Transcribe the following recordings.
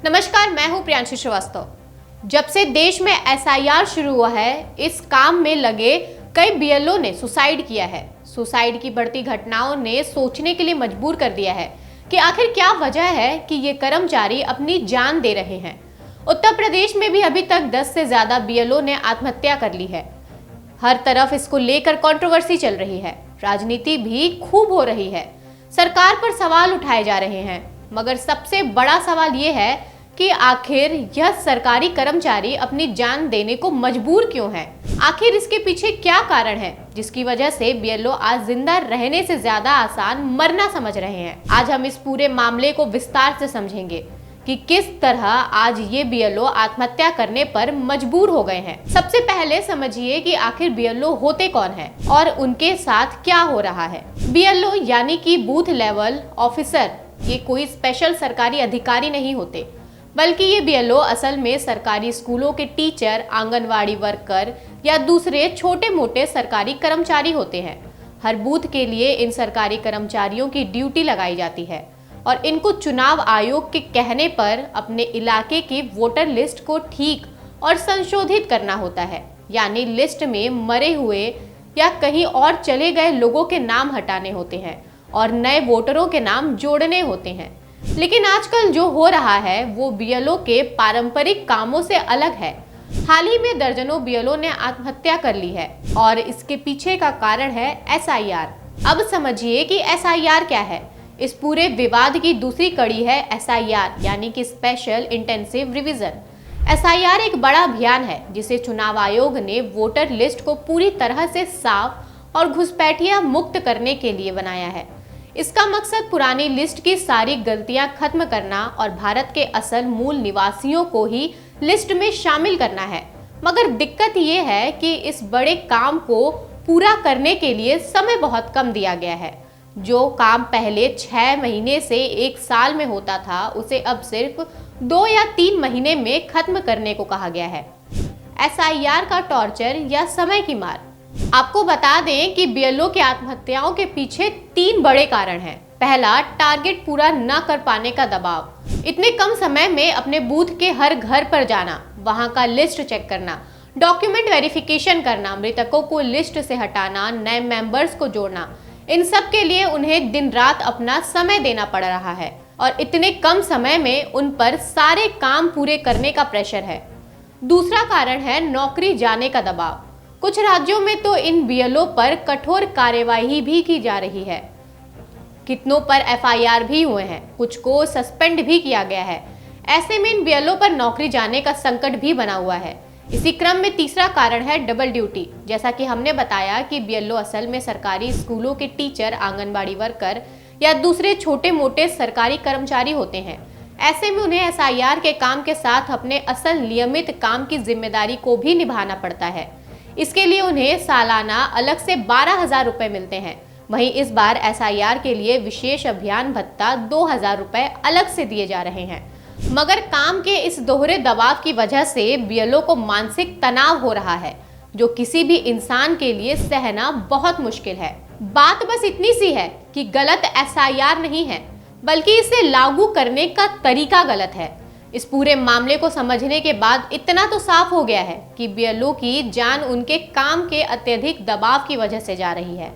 नमस्कार, मैं हूं प्रियांशु श्रीवास्तव। जब से देश में एसआईआर शुरू हुआ है, इस काम में लगे कई बीएलओ ने सुसाइड किया है। सुसाइड की बढ़ती घटनाओं ने सोचने के लिए मजबूर कर दिया है कि आखिर क्या वजह है कि ये कर्मचारी अपनी जान दे रहे हैं। उत्तर प्रदेश में भी अभी तक 10 से ज्यादा बीएलओ ने आत्महत्या कर ली है। हर तरफ इसको लेकर कंट्रोवर्सी चल रही है, राजनीति भी खूब हो रही है, सरकार पर सवाल उठाए जा रहे हैं। मगर सबसे बड़ा सवाल ये है कि आखिर यह सरकारी कर्मचारी अपनी जान देने को मजबूर क्यों है? आखिर इसके पीछे क्या कारण है जिसकी वजह से बीएलओ आज जिंदा रहने से ज्यादा आसान मरना समझ रहे हैं? आज हम इस पूरे मामले को विस्तार से समझेंगे कि किस तरह आज ये बीएलओ आत्महत्या करने पर मजबूर हो गए हैं। सबसे पहले समझिए कि आखिर बीएलओ होते कौन है और उनके साथ क्या हो रहा है। बीएलओ यानी कि बूथ लेवल ऑफिसर, ये कोई स्पेशल सरकारी अधिकारी नहीं होते, बल्कि ये बीएलओ असल में सरकारी स्कूलों के टीचर, आंगनवाड़ी वर्कर या दूसरे छोटे मोटे सरकारी कर्मचारी होते हैं। हर बूथ के लिए इन सरकारी कर्मचारियों की ड्यूटी लगाई जाती है और इनको चुनाव आयोग के कहने पर अपने इलाके की वोटर लिस्ट को ठीक और संशोधित करना होता है। यानी लिस्ट में मरे हुए या कहीं और चले गए लोगों के नाम हटाने होते हैं और नए वोटरों के नाम जोड़ने होते हैं। लेकिन आजकल जो हो रहा है वो बीएलओ के पारंपरिक कामों से अलग है। हाल ही में दर्जनों बीएलओ ने आत्महत्या कर ली है और इसके पीछे का कारण है एसआईआर। अब समझिए कि एसआईआर क्या है। इस पूरे विवाद की दूसरी कड़ी है एसआईआर यानी कि स्पेशल इंटेंसिव रिवीजन। एसआईआर एक बड़ा अभियान है जिसे चुनाव आयोग ने वोटर लिस्ट को पूरी तरह से साफ और घुसपैठिया मुक्त करने के लिए बनाया है। इसका मकसद पुरानी लिस्ट की सारी गलतियां खत्म करना और भारत के असल मूल निवासियों को ही लिस्ट में शामिल करना है। मगर दिक्कत ये है कि इस बड़े काम को पूरा करने के लिए समय बहुत कम दिया गया है। जो काम पहले 6 महीने से 1 साल में होता था, उसे अब सिर्फ 2 या 3 महीने में खत्म करने को कहा गया है। एसआईआर का टॉर्चर या समय की मार। आपको बता दें कि बीएलओ की आत्महत्याओं के पीछे 3 बड़े कारण हैं। पहला, टारगेट पूरा न कर पाने का दबाव। इतने कम समय में अपने बूथ के हर घर पर जाना, वहां का लिस्ट चेक करना, डॉक्यूमेंट वेरिफिकेशन करना, मृतकों को लिस्ट से हटाना, नए मेंबर्स को जोड़ना, इन सब के लिए उन्हें दिन रात अपना समय देना पड़ रहा है और इतने कम समय में उन पर सारे काम पूरे करने का प्रेशर है। दूसरा कारण है नौकरी जाने का दबाव। कुछ राज्यों में तो इन बीएलओ पर कठोर कार्यवाही भी की जा रही है। कितनों पर एफआईआर भी हुए हैं, कुछ को सस्पेंड भी किया गया है। ऐसे में इन बीएलओ पर नौकरी जाने का संकट भी बना हुआ है। इसी क्रम में तीसरा कारण है डबल ड्यूटी। जैसा कि हमने बताया कि बीएलओ असल में सरकारी स्कूलों के टीचर, आंगनबाड़ी वर्कर या दूसरे छोटे मोटे सरकारी कर्मचारी होते हैं। ऐसे में उन्हें एसआईआर के काम के साथ अपने असल नियमित काम की जिम्मेदारी को भी निभाना पड़ता है। इसके लिए उन्हें सालाना अलग से 12,000 रुपए मिलते हैं। वहीं इस बार एसआईआर के लिए विशेष अभियान भत्ता 2,000 रुपए अलग से दिए जा रहे हैं। मगर काम के इस दोहरे दबाव की वजह से बीएलओ को मानसिक तनाव हो रहा है, जो किसी भी इंसान के लिए सहना बहुत मुश्किल है। बात बस इतनी सी है कि गलत एसआईआर नहीं है, बल्कि इसे लागू करने का तरीका गलत है। इस पूरे मामले को समझने के बाद इतना तो साफ हो गया है कि बीएलओ की जान उनके काम के अत्यधिक दबाव की वजह से जा रही है।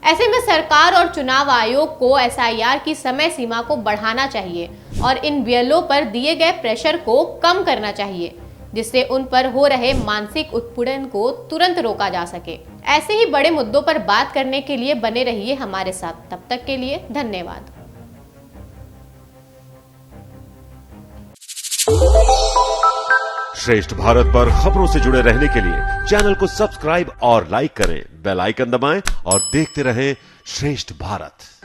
ऐसे में सरकार और चुनाव आयोग को एसआईआर की समय सीमा को बढ़ाना चाहिए और इन बीएलओ पर दिए गए प्रेशर को कम करना चाहिए, जिससे उन पर हो रहे मानसिक उत्पीड़न को तुरंत रोका जा सके। ऐसे ही बड़े मुद्दों पर बात करने के लिए बने रहिए हमारे साथ। तब तक के लिए धन्यवाद। श्रेष्ठ भारत पर खबरों से जुड़े रहने के लिए चैनल को सब्सक्राइब और लाइक करें, बेल आइकन दबाएं और देखते रहें श्रेष्ठ भारत।